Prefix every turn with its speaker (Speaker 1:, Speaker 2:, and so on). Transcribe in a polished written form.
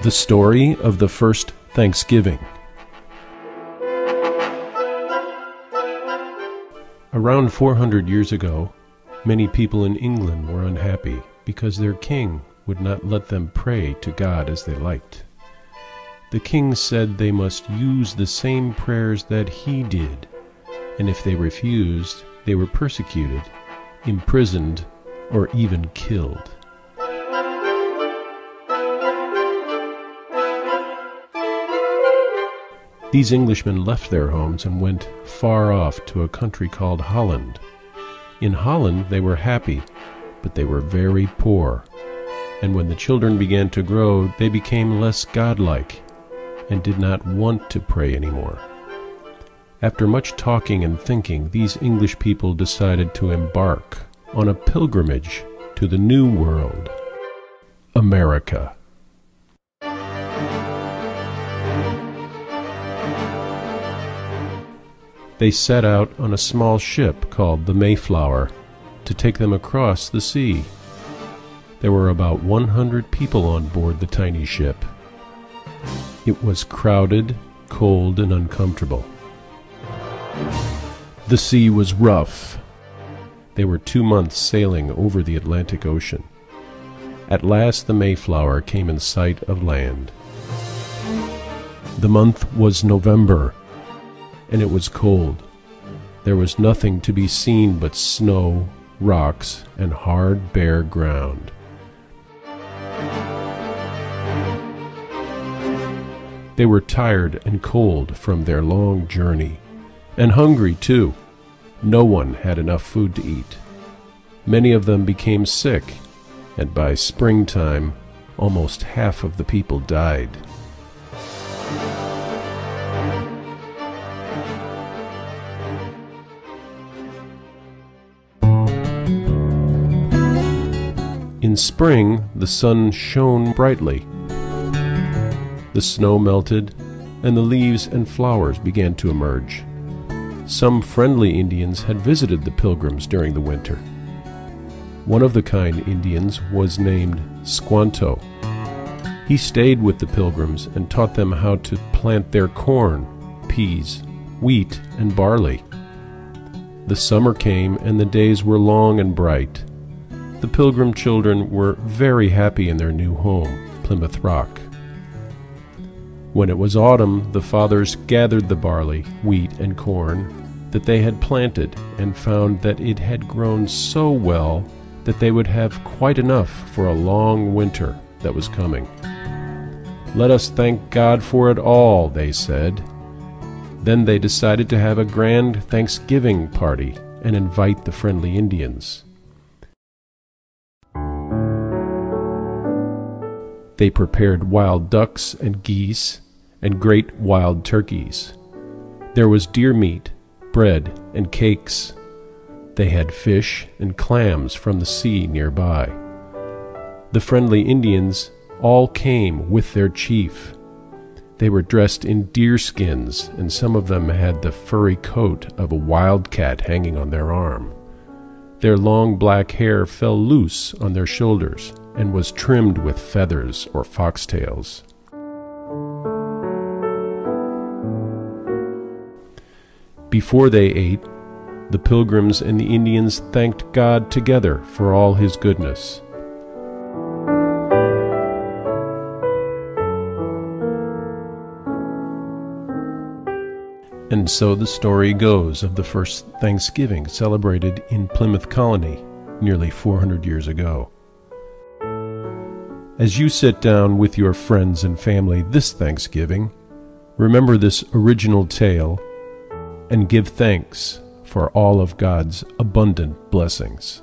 Speaker 1: The story of the first Thanksgiving. Around 400 years ago, many people in England were unhappy because their king would not let them pray to God as they liked. The king said they must use the same prayers that he did, and if they refused, they were persecuted, imprisoned, or even killed. These Englishmen left their homes and went far off to a country called Holland. In Holland they were happy, but they were very poor. And when the children began to grow, they became less godlike and did not want to pray anymore. After much talking and thinking, these English people decided to embark on a pilgrimage to the New World, America. They set out on a small ship called the Mayflower to take them across the sea. There were about 100 people on board the tiny ship. It was crowded, cold, and uncomfortable. The sea was rough. They were 2 months sailing over the Atlantic Ocean. At last the Mayflower came in sight of land. The month was November, and it was cold. There was nothing to be seen but snow, rocks, and hard, bare ground. They were tired and cold from their long journey, and hungry too. No one had enough food to eat. Many of them became sick, and by springtime, almost half of the people died. In spring, the sun shone brightly. The snow melted, and the leaves and flowers began to emerge. Some friendly Indians had visited the Pilgrims during the winter. One of the kind Indians was named Squanto. He stayed with the Pilgrims and taught them how to plant their corn, peas, wheat, and barley. The summer came, and the days were long and bright. The Pilgrim children were very happy in their new home, Plymouth Rock. When it was autumn, the fathers gathered the barley, wheat, and corn that they had planted and found that it had grown so well that they would have quite enough for a long winter that was coming. "Let us thank God for it all," they said. Then they decided to have a grand Thanksgiving party and invite the friendly Indians. They prepared wild ducks and geese and great wild turkeys. There was deer meat, bread, and cakes. They had fish and clams from the sea nearby. The friendly Indians all came with their chief. They were dressed in deer skins, and some of them had the furry coat of a wildcat hanging on their arm. Their long black hair fell loose on their shoulders and was trimmed with feathers or foxtails. Before they ate, the Pilgrims and the Indians thanked God together for all His goodness. And so the story goes of the first Thanksgiving celebrated in Plymouth Colony nearly 400 years ago. As you sit down with your friends and family this Thanksgiving, remember this original tale and give thanks for all of God's abundant blessings.